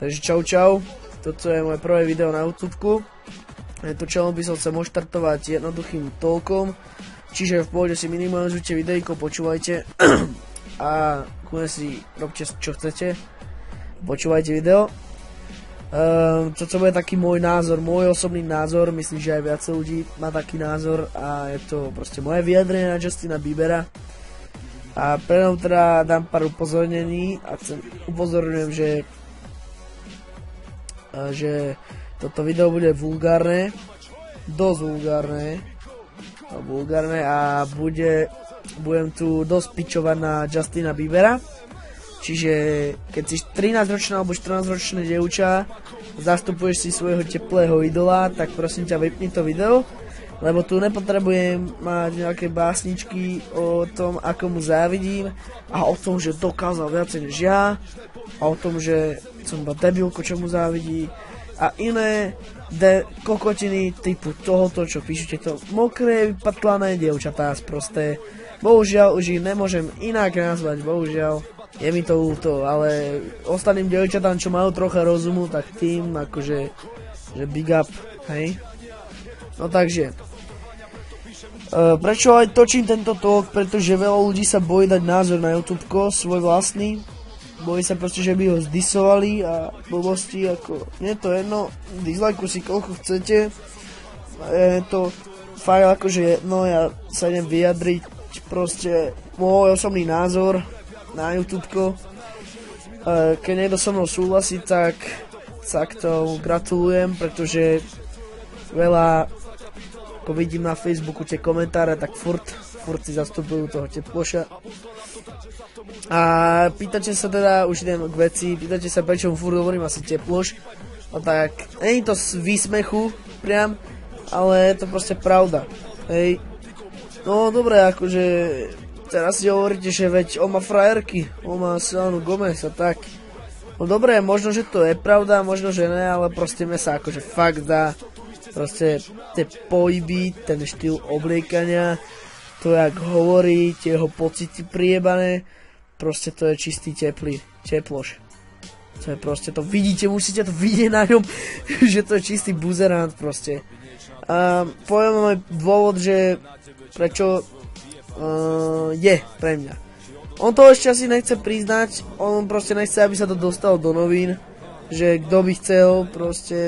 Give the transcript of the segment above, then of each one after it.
Takže čau. Toto je moje prvé video na YouTubeku. Tento channel by som chcel odštartovať jednoduchým talkom. Čiže v pohode si minimalizujte videjko, počúvajte. A kľudne si robte čo chcete. Počúvajte video. Toto bude taký môj názor, môj osobný názor. Myslím, že aj viac ľudí má taký názor. A je to proste moje vyjadrenie na Justina Biebera. A preto teda dám pár upozornení a upozorňujem, že toto video bude vulgárne, dosť vulgárne a budem tu dosť pičovať na Justina Biebera. Čiže keď si 13-ročná alebo 14-ročné dievča, zastupuješ si svojho teplého idola, tak prosím ťa, vypni to video. Lebo tu nepotrebujem mať nejaké básničky o tom, ako mu závidím a o tom, že dokázal viacej než ja a o tom, že som iba debilko, čo mu závidí a iné kokotiny typu tohoto, čo píšete, to mokré, vypatlané dievčatá sprosté. Bohužiaľ, už ich nemôžem inak nazvať, bohužiaľ. Je mi to ľúto, ale ostatným dievčatám, čo majú trocha rozumu, tak tým akože že big up, hej. No takže, prečo aj točím tento talk? Pretože veľa ľudí sa bojí dať názor na YouTubeko, svoj vlastný. Bojí sa proste, že by ho zdisovali a blbosti, ako, nie je to jedno, dislajku si koľko chcete. Je to fakt akože jedno, ja sa idem vyjadriť proste môj osobný názor na YouTubeko. Keď niekto so mnou súhlasí, tak to gratulujem, pretože veľa, ako vidím na Facebooku tie komentáre, tak furt si zastupujú toho teploša. A pýtate sa teda, už idem k veci, pýtate sa, prečo mu furt hovorím asi teploš. No tak, nie je to z výsmechu priam, ale je to proste pravda. Hej. No dobre, akože teraz si hovoríte, že veď on má frajerky, on má Selenu Gomez a tak. No dobre, možno, že to je pravda, možno, že ne, ale proste mne sa akože fakt dá. Proste tie pohyby, ten štýl obliekania, to jak hovorí, tie jeho pocity priebané, proste to je čistý teploš. To je proste, to vidíte, musíte to vidieť na ňom, že to je čistý buzerant proste. A poviem môj dôvod, že prečo je pre mňa. On to ešte asi nechce priznať, on proste nechce, aby sa to dostalo do novín, že kto by chcel proste,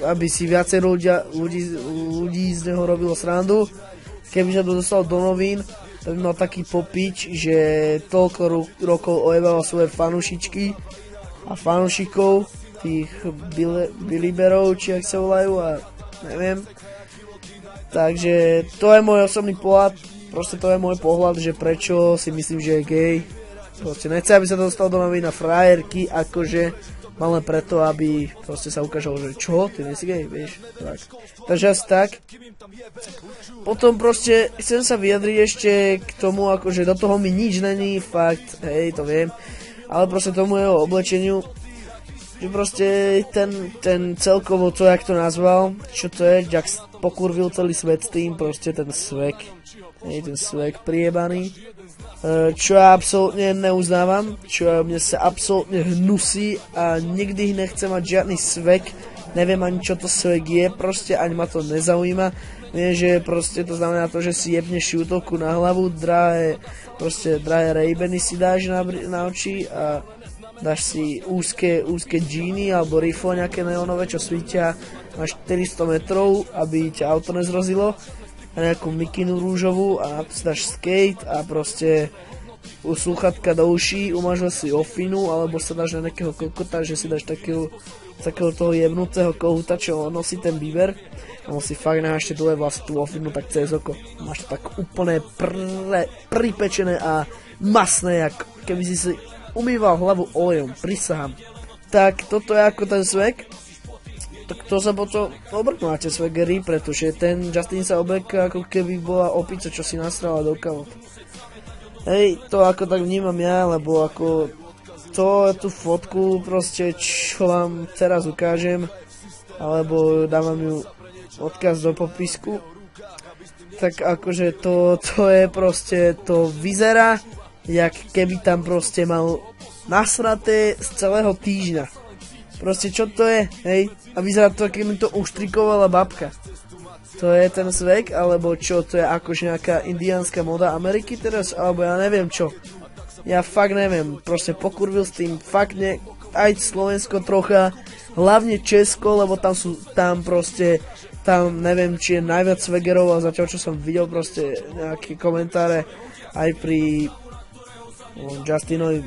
aby si viacej ľudí z neho robilo srandu. Keby sa to dostalo do novín, tak by mal taký popič, že toľko rokov ojebával svoje fanušičky a fanušikov, tých biliberov, či ak sa volajú, a neviem. Takže to je môj osobný pohľad, proste to je môj pohľad, že prečo si myslím, že je gay. Proste nechce, aby sa to dostalo do novín na frajerky, akože len preto, aby proste sa ukážalo, že čo, ty nie si gay, vieš, tak. Takže asi tak. Potom proste chcem sa vyjadriť ešte k tomu, akože do toho mi nič není, fakt, hej, to viem, ale proste tomu jeho oblečeniu, že proste ten celkovo to, jak to nazval, čo to je, jak pokurvil celý svet s tým, proste ten swag, hej, ten swag priebaný. Čo ja absolútne neuznávam, čo mne sa absolútne hnusí a nikdy nechcem mať žiadny swag, neviem ani čo to swag je, proste ani ma to nezaujíma. Viem, že proste to znamená to, že si jebneš šútovku na hlavu, drahé Ray-Bany si dáš na oči a dáš si úzke džíny alebo rifle nejaké neonové, čo svítia na 400 metrov, aby ťa auto nezrozilo. A nejakú mikinu rúžovú a dáš skate a proste slúchatka do uší, umažil si ofinu, alebo sa dáš na nejakého kokota, že si dáš takého toho jebnúceho kohúta, čo nosí ten Bieber. A on si fakt nášte dole vlastne tú ofinu tak cez oko. Máš to tak úplne pripečené a masné, jak keby si umýval hlavu olejom, prisahám. Tak toto je ako ten swag. Tak to sa potom obrknú na tie swaggery, pretože ten Justin sa obleka ako keby bola opica, čo si nasrala do kalot. Hej, to ako tak vnímam ja, lebo ako tú fotku proste, čo vám teraz ukážem, alebo dávam ju odkaz do popisku, tak akože to je proste, to vyzerá, jak keby tam proste mal nasraté z celého týždňa. Proste čo to je, hej? A vyzerá to, keď mi to uštrikovala babka. To je ten svek, alebo čo, to je akože nejaká indiánska moda Ameriky teraz, alebo ja neviem čo. Ja fakt neviem, proste pokurvil s tým, fakt ne, aj Slovensko trocha, hlavne Česko, lebo tam proste, tam neviem, či je najviac svegerov, a zatiaľ čo som videl proste nejaké komentáre aj pri Justinovi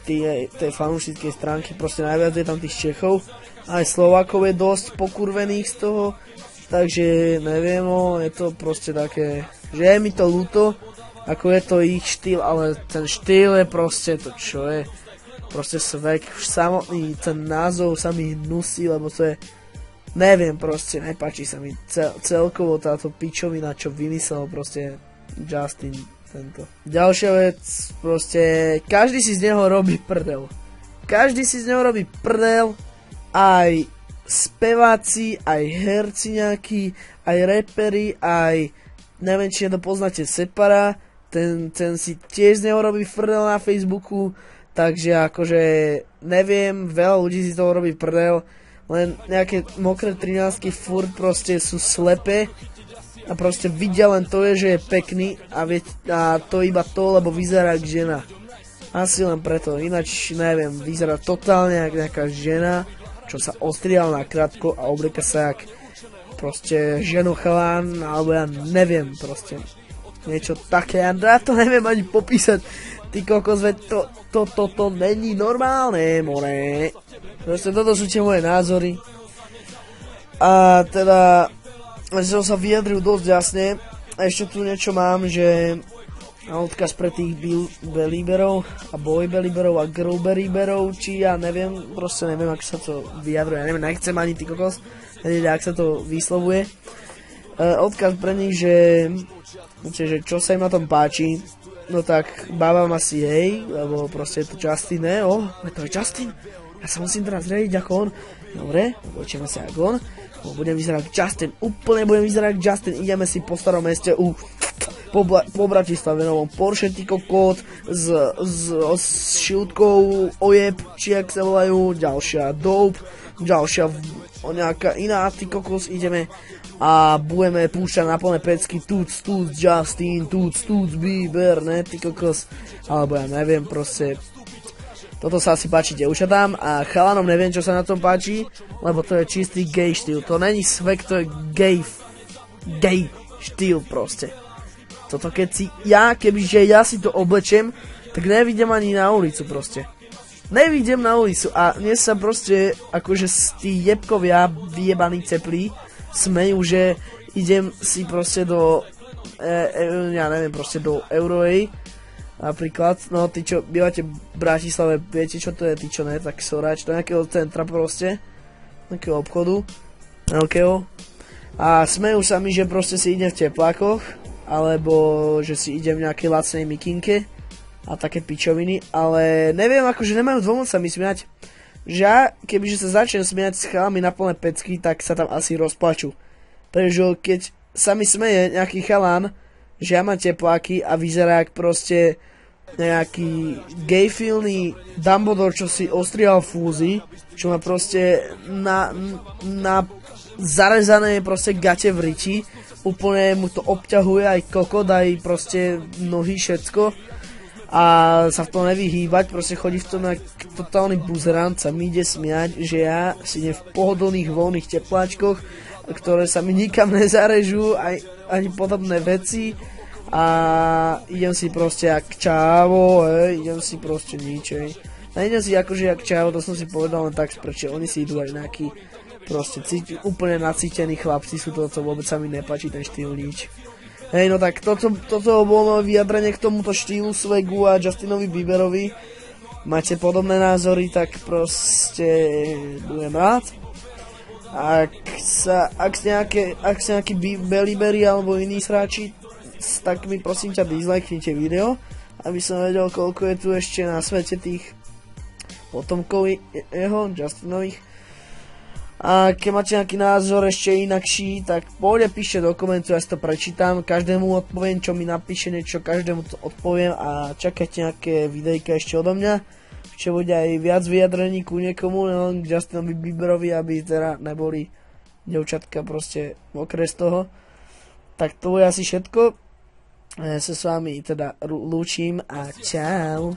tej fanúšickej stránky, proste najviac je tam tých Čechov, aj Slovákov je dosť pokurvených z toho, takže neviem, je to proste také, že je mi to ľúto, ako je to ich štýl, ale ten štýl je proste to, čo je proste svek, už samotný ten názov sa mi hnusí, lebo to je, neviem, proste nepáči sa mi celkovo táto pičovina, čo vymyslel proste Justin tento. Ďalšia vec, proste každý si z neho robí prdel. Každý si z neho robí prdel, aj speváci, aj herci nejakí, aj reperi, aj neviem, či to poznáte Separa, ten si tiež z neho robí prdel na Facebooku, takže akože neviem, veľa ľudí si z toho robí prdel, len nejaké mokré 13-ky furt proste sú slepé a proste vidia len to, že je pekný a to iba to, lebo vyzerá ako žena. Asi len preto, ináč neviem, vyzerá totálne ako nejaká žena, čo sa ostrial na krátko a oblieka sa jak proste ženochalán, alebo ja neviem proste. Niečo také, ja to neviem ani popísať. Ty kokos, veď to není normálne, more. Proste toto sú tie moje názory. A teda som sa vyjadril dosť jasne. A ešte tu niečo mám, že odkaz pre tých belieberov a boy belieberov a girl belieberov, či ja neviem, proste neviem, ako sa to vyjadruje, ja neviem, nechcem ani ty kokos, neviem, ak sa to vyslovuje. Odkaz pre nich, že čo sa im na tom páči, no tak bávam asi hej, lebo proste je to Justin, ne? To je Justin, ja sa musím teraz zrediť ako on. Dobre, počujeme sa ako on, budem vyzerať Justin, úplne budem vyzerať Justin, ideme si po starom meste po Bratislave novom Porsche ty kokot s šiltkou ojeb, či jak sa volajú, ďalšia dope, ďalšia nejaká iná ty kokos, ideme a budeme púšťať na plné pecky tuc Justin, tuc Bieber, ne ty kokos, alebo ja neviem, proste toto sa asi páči dievčatám a chalanom neviem, čo sa na tom páči, lebo to je čistý gay štýl, to není svek, to je gay štýl proste. Toto keď si kebyže ja si to oblečem, tak nevidím ani na ulicu proste. Nevidím na ulicu a dnes sa proste akože tí jebkovia vyjebaní ceplí smejú, že idem si proste do ja neviem, proste do Eurovej napríklad, no tí čo bývate v Bratislave, viete čo to je, tí čo ne, tak sorač, do nejakého centra proste, nejakého obchodu veľkého a smejú sa mi, že proste si idem v teplákoch alebo že si idem v nejakej lacnej mikinke a také pičoviny, ale neviem, akože nemajú dôvod sa mi smiať, že ja, kebyže sa začnem smiať s chalami na plné pecky, tak sa tam asi rozplaču, pretože keď sa mi smeje nejaký chalán, že ja mám tepláky a vyzerá jak proste nejaký gayfilný Dumbledore, čo si ostrihal fúzy, čo má proste na zarezané proste gate v riti, úplne mu to obťahuje aj kokot, aj proste nohy, všetko a sa v tom nevyhýbať, proste chodí v tom jak totálny buzerant, sa mi ide smiať, že ja si idem v pohodlných voľných tepláčkoch, ktoré sa mi nikam nezarežú, ani podobné veci a idem si proste jak čávo, idem si proste nič, nejdem si akože jak čávo, to som si povedal len tak sprečo, oni si idú aj nejaký proste úplne nacítení chlapci sú to vôbec sa mi nepáči ten štýl nič. Hej, no tak toto bolo moje vyjadrenie k tomuto štýlu svegu a Justinovi Bieberovi. Máte podobné názory, tak proste budem rád. Ak nejakí beliberi alebo iní sráči, tak mi prosím ťa dislikeните video, aby som vedel, koľko je tu ešte na svete tých potomkov jeho, Justinových. A keď máte nejaký názor ešte inakší, tak poďte píšte do komentu, ja si to prečítam, každému odpoviem, čo mi napíše niečo, každému to odpoviem a čakajte nejaké videjka ešte odo mňa. čo bude aj viac vyjadrení ku niekomu, len k Justinovi Bieberovi, aby teda neboli devčatka proste mokré z toho. Tak to bude asi všetko. Ja sa s vami teda lúčim a čau.